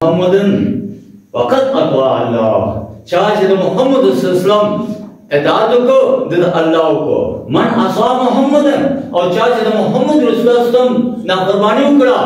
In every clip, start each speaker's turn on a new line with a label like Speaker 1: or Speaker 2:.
Speaker 1: محمدن فقط اطاع اللہ چاہے محمد صلی اللہ علیہ وسلم اطاعت کو دد اللہ کو من عصا محمد اور چاہے محمد رسول اللہ علیہ وسلم نافرمانی کرا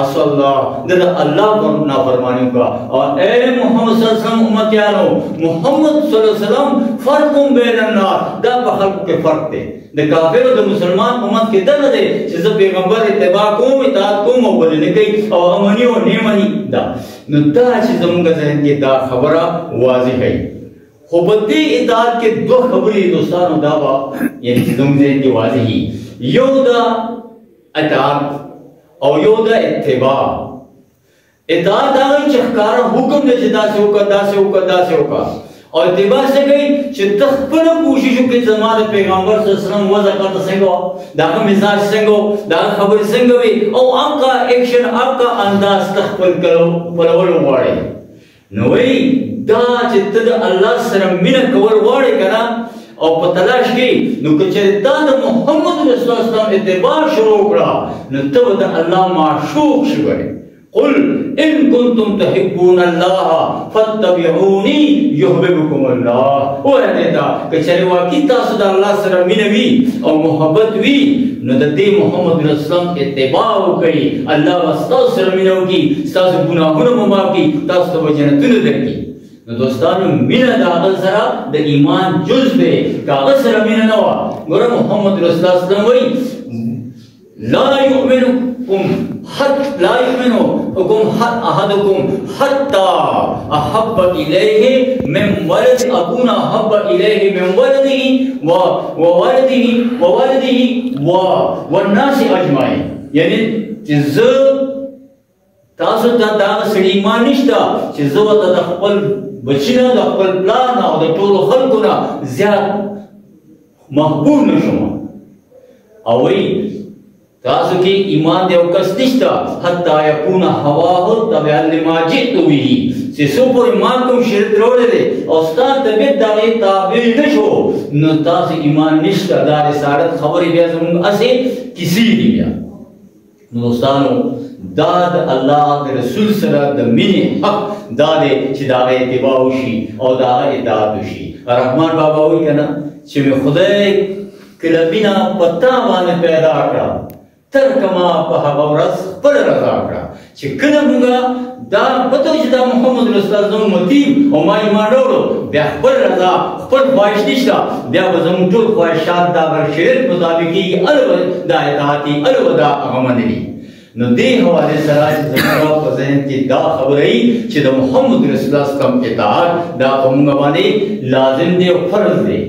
Speaker 1: عصا اللہ دد اللہ پر نافرمانی کا اور اے محمد صلی اللہ علیہ وسلم امتیانو محمد صلی اللہ علیہ وسلم فرق بین الناس دا بخلق کے فرق دے دا کافر و دا مسلمان امت کے در دے چیز پیغمبر اتباع کوم اطاعت کوم و بلنے کئی اور امنی و نیمنی دا نو دا چیز منگا ذہن کی دا خبرہ واضح ہے خوبتی اطاعت کے دو خبری دوستانو دعویٰ یعنی چیزوں ذہن کی واضح ہی یو دا اطاعت اور یو دا اتباع اطاعت آگئی چخکارا حکم دے چیزا سے ہوکا دا سے ہوکا دا سے ہوکا اور اتباع سے گئی چھ تخپل کوششوں کے زمان پیغمبر صلی اللہ علیہ وسلم وضع کرتا سنگو داکا مزاج سنگو داکا خبر سنگوی او آقا ایکشن آقا انداز تخپل کرو پلول وارے نوئی دا چھ تد اللہ سرم من کول وارے کنا اور پتلاش کی نو کچھ دا محمد رسول اللہ علیہ وسلم اتباع شروع کرا نو تب دا اللہ معشوق شوئے قل ان کنتم تحبون اللہ فاتبعونی یحببکم اللہ وہ دیتا کہ چلے واقعی تاسو دا اللہ سر منوی اور محبت وی نو دا دی محمد رسول اللہ علیہ وسلم اتباع کئی اللہ واسطہ سر منو کی ستاسو گناہون مما کی تاسو تو جنتون در کی دوستانو مینا دا آغل سرا دا ایمان جز دے کہ آغل سرا مینا نوا گورا محمد رسول اللہ علیہ وسلم وی لا يؤمنكم أحدكم حتى أحب إليه من ولد أكون أحب إليه من ولده ووالده والناس أجمعين يعني تاسو دا سړي ایمان نشته چې زه ورته د خپل بچي نه د خپل پلار نه او د ټولو خلکو نه زیات محبوب نشم او وایي تاسو کې ایمان دی او کس نشته حتی یکون هواه تبعا لما جئت به چې څو پورې ما کوم شرط راوړی دی او ستا طبیعت د هغې تابع نه شو نو تاسو ایمان نشته دا رسالت خبرې بیا زموږ هسې کیسې دي بیا نو دوستانو دا د الله د رسول سره د مینې حق دا دی چې د هغه اتباع وشي او د هغه اطاعت وشي رحمان بابا وایي که نه چې مې خدای کله مینه په تا باندې پیدا کړه تر کما په هغه ورځ خپل رضا کړه چې کله موږ دا پته چې دا محمد رسول الله زموږ امتي او ما ایمان راوړو بیا خپل رضا خپل خواهش نشته بیا به زموږ ټول خواهشات د هغه شریعت مطابق کېږي البته دا اطاعتي البته دا هغه منلي نو دې حوالې سره چې زموږ په ذهن کې دا خبره وي چې د محمد رسول الله صلی الله علیه وسلم اطاعت دا په موږ باندې لازم دی او فرض دی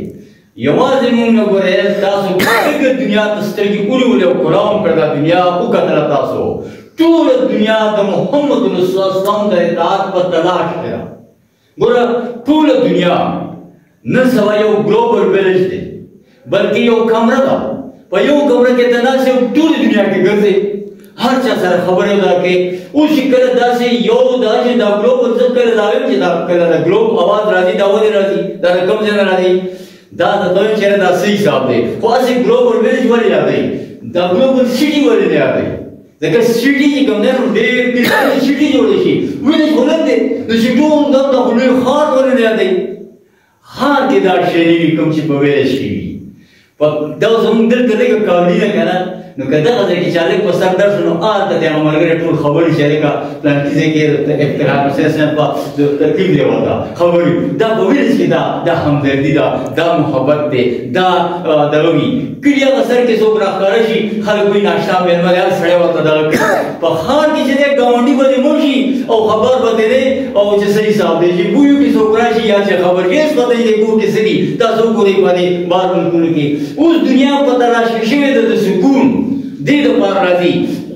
Speaker 1: یوازې موږ نه ګورئ تاسو ټوله دنیا ته سترګې ونیولې او قرآن کړه دا دنیا وکتله تاسو ټوله دنیا د محمد رسول الله صلی الله علیه وسلم د اطاعت په تلاش کې ده ګوره ټوله دنیا نن سبا یو ګلوبل ویلج دی بلکې یو کمره ده په یو کمره کې ته ناست یو ټولې دنیا کې ګرځې هر چا سره خبرې ودا کې اوس چې کله داسې یو دا چې دا ګلوبل زه کله دا وایم چې دا کله د ګلوب اواز راځي دا ولې راځي دا د کوم ځای نه راځي دا د دوی چیرې دا صحیح حساب دی خو هسې ګلوبل ویلج ولې یادوي دا ګلوبل سټي ولې نه یادوي ځکه سټي چې کوم دی نو ډېر پیچلې سټي جوړې شي ویلج خو نه دی نو چې ټول دلته خو لوی ښار ولې نه یادوي ښار کې دا شی نه وي کوم چې په ویلج کې وي دا زموږ دلته لږه کاولي ده که نه نو که دغه ځای کې چالک په سر درشو نو هلته د هغه ملګري ټول خبرې چې هلکه پلانکي ځای کې افتخار حسین صاحب په ترتیب لیول ده خبرې دا په ویلج کې دا همدردي ده دا محبت دی دا دغه وي کلي هغه سر کې څوک راښکاره شي خلک وایي ناشته مېلمه دی هر سړی ورته دغه کوي په ښار کې چې دی ګاونډي به دې مړ شي او خبر به دې دی او چې صحیح صاحب دی چې بویو کې څوک راشي یا چې خبر هېڅ پته یې دی کور کې څه دي تاسو وګورئ په دې بار ملکونو کې اوس دنیا په تلاش کې شوې ده د سکون دې دپاره راځي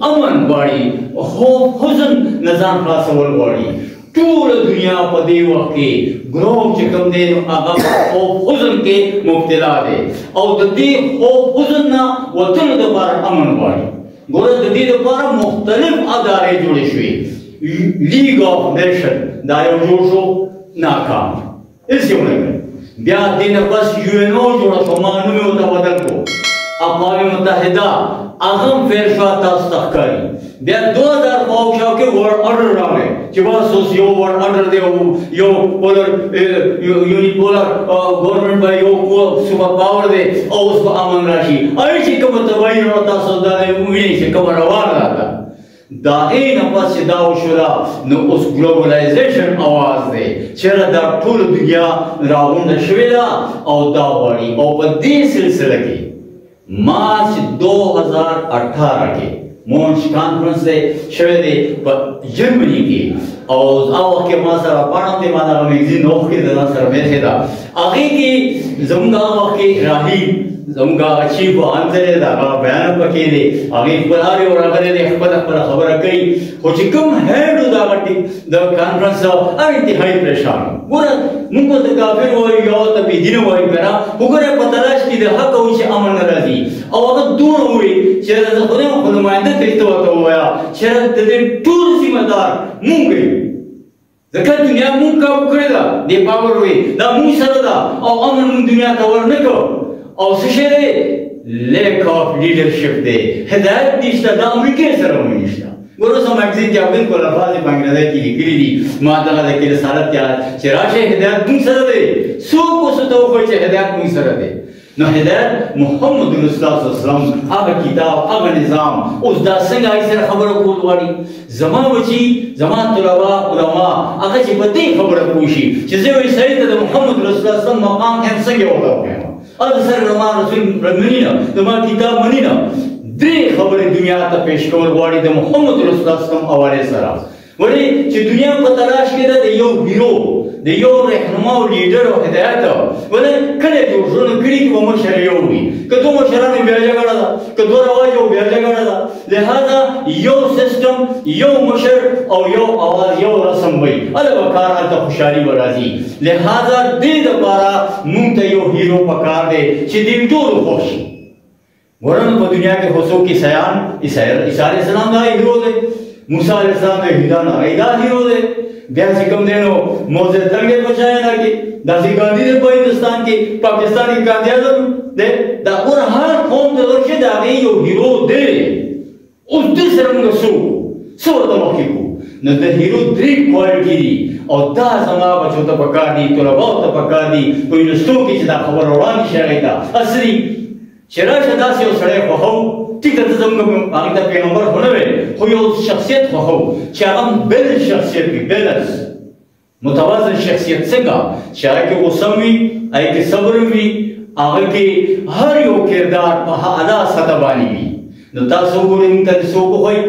Speaker 1: امن غواړي خوف حزن نه ځان خلاصول غواړي ټوله دنیا په دې وخت کې ګروپ چې کوم دی نو هغه خوف حزن کې مبتلا دی او د دې خوف حزن نه وتلو دپاره امن غواړي ګوره د دې دپاره مختلف ادارې جوړې شوې لیګ آف نیشن دا یو جوړ شو ناکام هېڅ یې ونه کړ بیا دې نه پس یو این او جوړه شو ما نوم یې ورته بدل کړو اقوام متحده هغه هم فیل شوه تاسو ته ښکاري بیا 2015 خواو شاو کې ور اورډر راغی چې بس اوس یو ور اورډر دی یو پولر یونیپولر ګورنمنت به یو سپر پاور دی او اوس به امن راشي اې چې کوم تباہي نو تاسو دا وینئ چې کوم روانه ده دا این پس چې دا وشوله نو اوس ګلوبلایزیشن اواز دی چېرې دا ټوله دنیا راغونډه شوې ده او دا غواړي او په دې سلسله کې مارچ 2018 کې مونچ کانفرنس دی شوی دی په جرمني کې او هغه وخت کې ما سره پاڼه دی ما دغه میګزین وخت کې د ځان سره مېخې ده هغې کې زموږ هغه وخت کې راهیب زموږ هغه چیف انځر دی هغه بیان پکې دی هغې خپل هر یو راغلی دی خپله خبره کوي خو چې کوم هیډ و د کانفرنس هغه انتهایي پریشان ګوره موږ ته کافر وایو یا ورته بېدینه وایو که نه خو ګوره په تلاش کې د حق و چې امن نه راځي او هغه دومره ووایي چې د خدای خو نماینده ته ته ورته ووایه چې د دې ټول ذمه دار موږ یو ځکه دنیا موږ کابو کړې ده دې باور وایي دا موږ سره ده او امن موږ دنیا ته ورنه کړو او څه شی دی لیک آف لیډرشپ دی هدایت نشته د امریکې سره هم نشته ګوره زما میګزین کې بالکل الفاظ په انګریزي کې لیکلي دي ما دغه د کې رسالت تیار چې راشئ هدایت موږ سره دی څوک اوس ته وښایي چې هدایت موږ سره دی نو هدایت محمد رسول الله صلی الله علیه وسلم هغه کتاب هغه نظام اوس دا څنګه هغې سره خبره کول غواړي زما بچي زما طلبا علما هغه چې په دې خبره پوه شي چې زه وایي سړي ته د محمد رسول الله صلی الله علیه وسلم مقام هم څنګه ورته وښیم هغه سره زما رسول مني نه زما کتاب مني نه درې خبرې دنیا ته پیش کول غواړي د محمد رسول الله صلی الله علیه وسلم حوالې سره ولې چې دنیا په تلاش کې ده د یو هیرو د یو رهنما او لیډر او هدایت ولې کله جوړ شو نو کړي به مشر یو وي که دوه مشران بیا جګړه ده که دوه رواج او بیا جګړه ده لهذا یو سیستم یو مشر او یو اواز یو رسم وي هلته به کار هلته خوشحالي به راځي لهذا دې دپاره موږ ته یو هیرو پکار دی چې دې ټولو خوښ شي ګوره نو په دنیا کې خو څوک عیسایان عیسی علیه السلام دا هیرو دی موسی علیه السلام د هیدان هغه دا هیرو دی بیا چې کوم دی نو موزه ترګې په چاینا کې داسې ګاندي دی په هندوستان کې پاکستان کې ګاندي اعظم دی دا ګوره هر قوم د ورشي د هغې یو هیرو دی اوس دې سره موږ څه ورته مخکې کړو نو د هیرو درې کوالټي دي او دا زما بچو ته پکار دي طلباو ته پکار دي په یونیورسټو کې چې دا خبره وړاندې شي هغې ته اصلي چې راشه داسې یو سړی خوښوو ټیک ده ته زموږ هغې ته پیغمبر خو نه وی خو یو شخصیت خوښوو چې هغه بل شخصیت وي بیلنس متوازن شخصیت څنګه چې هغه کې غصه وي هغې کې صبر وي هغه کې هر یو کردار په اعلی سطح باندې وي نو تاسو وګورئ موږ ته څوک وښایي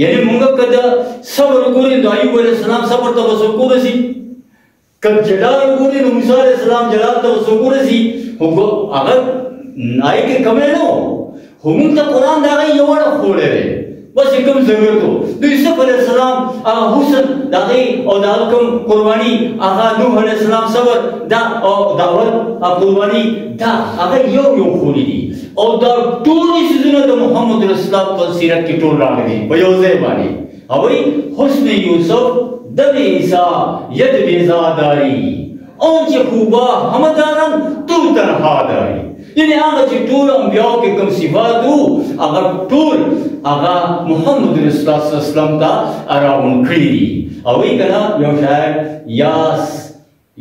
Speaker 1: یعنې موږ که د صبر وګورئ نو ایوب علیه السلام صبر ته به څوک ورسي که جلال وګورئ نو موسی علیه السلام جلال ته به څوک ورسي هغه هغې کې کمی نه و خو موږ ته قرآن د هغې یو اړخ ښوولی دی بس یې کوم ضرورت و د یوسف علیه السلام هغه حسن د هغې او د هغه کوم قرباني هغه نوح علیه السلام صبر دا او دعوت او قرباني دا هغه یو ښوولي دي او دا ټولې څیزونه د محمد رسول الله په سیرت کې ټول راغلي په یو ځای باندې هغوی حسن یوسف دم عیسی ید بیزاداری آنچه خوبا همه دارن تو تنها داری یعنی هغه چې ټول انبیاو کې کوم صفات وو هغه ټول هغه محمد رسول الله صلی الله علیه وسلم ته راغونډ کړي دي او وایي که نه یو شاعر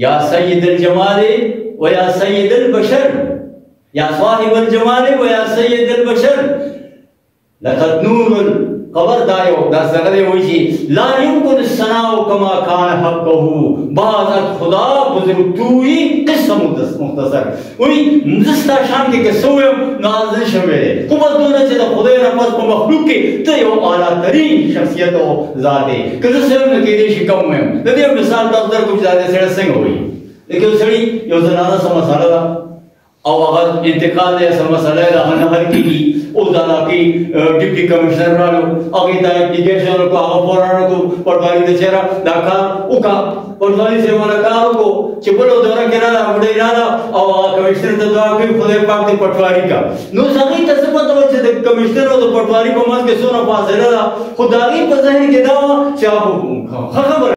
Speaker 1: یا سید الجمال و یا سید البشر یا صاحب الجمال و یا سید البشر لقد نور خبر دا یو دا څنګه دی وایي چې لا یمکن الثناء کما کان حقه بعض خدا بزرگ تویی قصه مختصر وایي زه ستا شان کې که څه ویم نو زه شوی دی خو بس دونه چې د خدای نه پس په مخلوق کې ته یو اعلی ترین شخصیت او ذات یې که زه څه ویم نو کېدای شي کم ویم د دې مثال تاسو درکوم چې دا سړی څنګه وایي لکه یو سړي یو زنانه څه مسله ده او هغه انتقال دی څه مسله ده هغه نه حل کېږي اوس د علاقې ډپټي کمشنر راغلو هغې ته اپلیکیشن وکړو هغه فوران وکړو پټوالي ته چېرې دا کار وکړه پټوالي صاحب والا کار وکړو چې بله دوره کې راغله بوډۍ راغله او هغه کمشنر ته دعا کوي خدای پاک دې پټوالي کړه نو اوس هغې ته څه پته وه چې د کمشنر او د پټوالي په منځ کې څومره فاصله ده خو د هغې په ذهن کې دا وه چې هغه ښه خبره